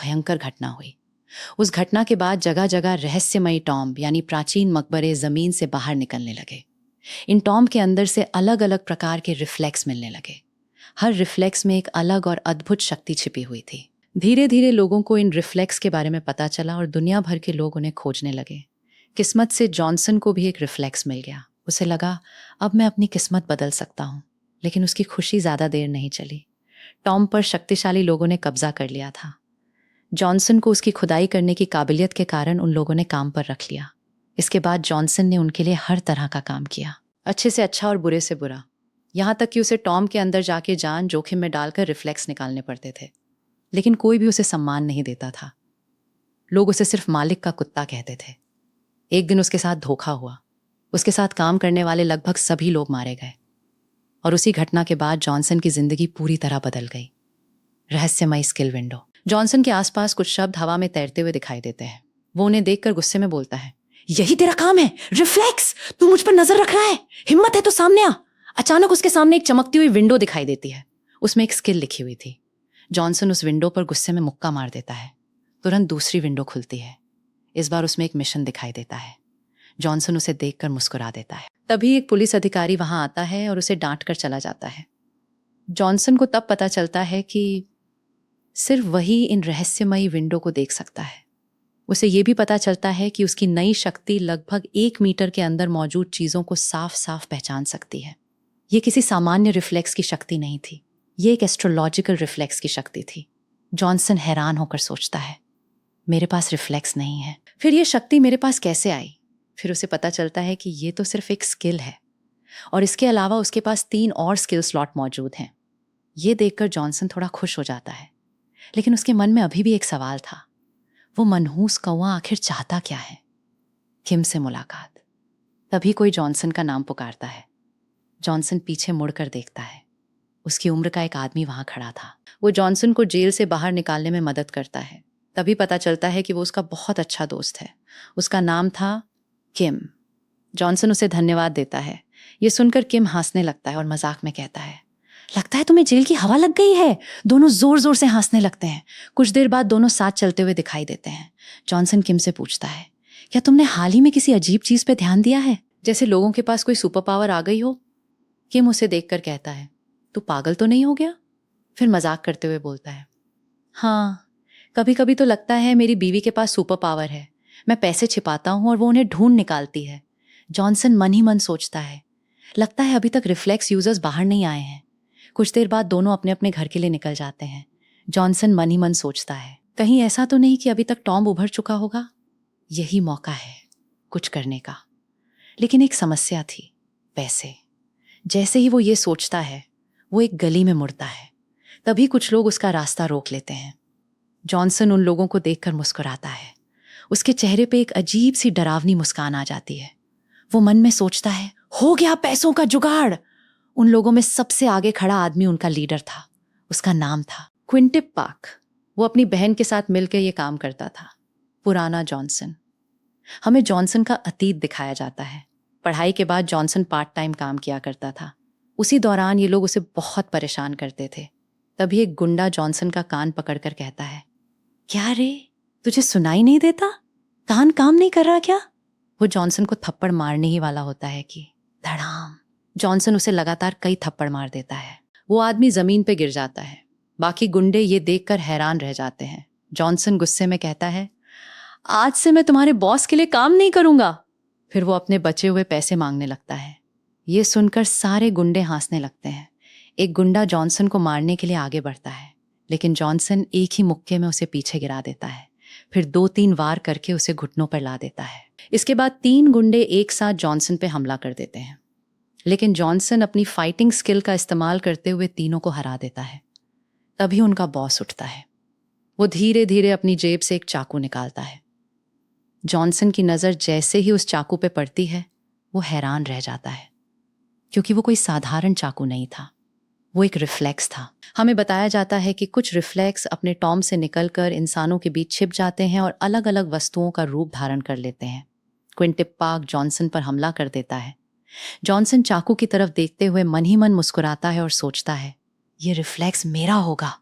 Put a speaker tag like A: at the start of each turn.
A: भयंकर घटना हुई। उस घटना के बाद जगह जगह रहस्यमयी टॉम्ब यानी प्राचीन मकबरे ज़मीन से बाहर निकलने लगे। इन टॉम्ब के अंदर से अलग अलग प्रकार के रिफ्लेक्स मिलने लगे। हर रिफ्लेक्स में एक अलग और अद्भुत शक्ति छिपी हुई थी। धीरे धीरे लोगों को इन रिफ्लेक्स के बारे में पता चला और दुनिया भर के लोग उन्हें खोजने लगे। किस्मत से जॉनसन को भी एक रिफ्लेक्स मिल गया। उसे लगा अब मैं अपनी किस्मत बदल सकता हूँ। लेकिन उसकी खुशी ज़्यादा देर नहीं चली। टॉम पर शक्तिशाली लोगों ने कब्जा कर लिया था। जॉनसन को उसकी खुदाई करने की काबिलियत के कारण उन लोगों ने काम पर रख लिया। इसके बाद जॉनसन ने उनके लिए हर तरह का काम किया, अच्छे से अच्छा और बुरे से बुरा, यहाँ तक कि उसे टॉम के अंदर जाके जान जोखिम में डालकर रिफ्लेक्स निकालने पड़ते थे। लेकिन कोई भी उसे सम्मान नहीं देता था। लोग उसे सिर्फ मालिक का कुत्ता कहते थे। एक दिन उसके साथ धोखा हुआ। उसके साथ काम करने वाले लगभग सभी लोग मारे गए और उसी घटना के बाद जॉनसन की जिंदगी पूरी तरह बदल गई। रहस्यमयी स्किल विंडो। जॉनसन के आसपास कुछ शब्द हवा में तैरते हुए दिखाई देते हैं। वो उन्हें देखकर गुस्से में बोलता है, यही तेरा काम है, रिफ्लेक्स, तू मुझ पर नजर रख रहा है, हिम्मत है तो सामने आ। अचानक उसके सामने एक चमकती हुई विंडो दिखाई देती है। उसमें एक स्किल लिखी हुई थी। जॉनसन उस विंडो पर गुस्से में मुक्का मार देता है। तुरंत दूसरी विंडो खुलती है। इस बार उसमें एक मिशन दिखाई देता है। जॉनसन उसे देखकर मुस्कुरा देता है। तभी एक पुलिस अधिकारी वहां आता है और उसे डांट कर चला जाता है। जॉनसन को तब पता चलता है कि सिर्फ वही इन रहस्यमयी विंडो को देख सकता है। उसे ये भी पता चलता है कि उसकी नई शक्ति लगभग 1 मीटर के अंदर मौजूद चीजों को साफ साफ पहचान सकती है। ये किसी सामान्य रिफ्लेक्स की शक्ति नहीं थी, ये एक एस्ट्रोलॉजिकल रिफ्लेक्स की शक्ति थी। जॉनसन हैरान होकर सोचता है, मेरे पास रिफ्लेक्स नहीं है, फिर ये शक्ति मेरे पास कैसे आई? फिर उसे पता चलता है कि ये तो सिर्फ एक स्किल है और इसके अलावा उसके पास 3 और स्किल स्लॉट मौजूद हैं। ये देखकर जॉनसन थोड़ा खुश हो जाता है, लेकिन उसके मन में अभी भी एक सवाल था। वो मनहूस कौवा आखिर चाहता क्या है? किम से मुलाकात। तभी कोई जॉनसन का नाम पुकारता है। जॉनसन पीछे मुड़कर देखता है। उसकी उम्र का एक आदमी वहां खड़ा था। वो जॉनसन को जेल से बाहर निकालने में मदद करता है। तभी पता चलता है कि वो उसका बहुत अच्छा दोस्त है। उसका नाम था किम। जॉनसन उसे धन्यवाद देता है। ये सुनकर किम हंसने लगता है और मजाक में कहता है, लगता है तुम्हें जेल की हवा लग गई है। दोनों जोर जोर से हंसने लगते हैं। कुछ देर बाद दोनों साथ चलते हुए दिखाई देते हैं। जॉनसन किम से पूछता है, क्या तुमने हाल ही में किसी अजीब चीज पे ध्यान दिया है, जैसे लोगों के पास कोई सुपर पावर आ गई हो? किम उसे देखकर कहता है, तू पागल तो नहीं हो गया? फिर मजाक करते हुए बोलता है, हाँ, कभी कभी तो लगता है मेरी बीवी के पास सुपर पावर है। मैं पैसे छिपाता हूं और वो उन्हें ढूंढ निकालती है। जॉनसन मन ही मन सोचता है, लगता है अभी तक रिफ्लेक्स यूजर्स बाहर नहीं आए हैं। कुछ देर बाद दोनों अपने अपने घर के लिए निकल जाते हैं। जॉनसन मन ही मन सोचता है, कहीं ऐसा तो नहीं कि अभी तक टॉम उभर चुका होगा? यही मौका है कुछ करने का। लेकिन एक समस्या थी, पैसे। जैसे ही वो ये सोचता है, वो एक गली में मुड़ता है। तभी कुछ लोग उसका रास्ता रोक लेते हैं। जॉनसन उन लोगों को देखकर मुस्कुराता है। उसके चेहरे पे एक अजीब सी डरावनी मुस्कान आ जाती है। वो मन में सोचता है, हो गया पैसों का जुगाड़। उन लोगों में सबसे आगे खड़ा आदमी उनका लीडर था। उसका नाम था क्विंटिप पार्क। वो अपनी बहन के साथ मिलकर ये काम करता था। पुराना जॉनसन। हमें जॉनसन का अतीत दिखाया जाता है। पढ़ाई के बाद जॉनसन पार्ट टाइम काम किया करता था। उसी दौरान ये लोग उसे बहुत परेशान करते थे। तभी एक गुंडा जॉनसन का कान पकड़कर कहता है, क्या रे, तुझे सुनाई नहीं देता? कान काम नहीं कर रहा क्या? वो जॉनसन को थप्पड़ मारने ही वाला होता है कि धड़ाम। जॉनसन उसे लगातार कई थप्पड़ मार देता है। वो आदमी जमीन पे गिर जाता है। बाकी गुंडे ये देखकर हैरान रह जाते हैं। जॉनसन गुस्से में कहता है, आज से मैं तुम्हारे बॉस के लिए काम नहीं करूंगा। फिर वो अपने बचे हुए पैसे मांगने लगता है। ये सुनकर सारे गुंडे हंसने लगते हैं। एक गुंडा जॉनसन को मारने के लिए आगे बढ़ता है, लेकिन जॉनसन एक ही मुक्के में उसे पीछे गिरा देता है। फिर 2-3 वार करके उसे घुटनों पर ला देता है। इसके बाद 3 गुंडे एक साथ जॉनसन पे हमला कर देते हैं, लेकिन जॉनसन अपनी फाइटिंग स्किल का इस्तेमाल करते हुए तीनों को हरा देता है। तभी उनका बॉस उठता है। वो धीरे धीरे अपनी जेब से एक चाकू निकालता है। जॉनसन की नज़र जैसे ही उस चाकू पे पड़ती है, वो हैरान रह जाता है, क्योंकि वो कोई साधारण चाकू नहीं था। वो एक रिफ्लेक्स था। हमें बताया जाता है कि कुछ रिफ्लेक्स अपने टॉम से निकलकर इंसानों के बीच छिप जाते हैं और अलग अलग वस्तुओं का रूप धारण कर लेते हैं। क्विंटिप पार्क जॉनसन पर हमला कर देता है। जॉनसन चाकू की तरफ देखते हुए मन ही मन मुस्कुराता है और सोचता है, ये रिफ्लेक्स मेरा होगा।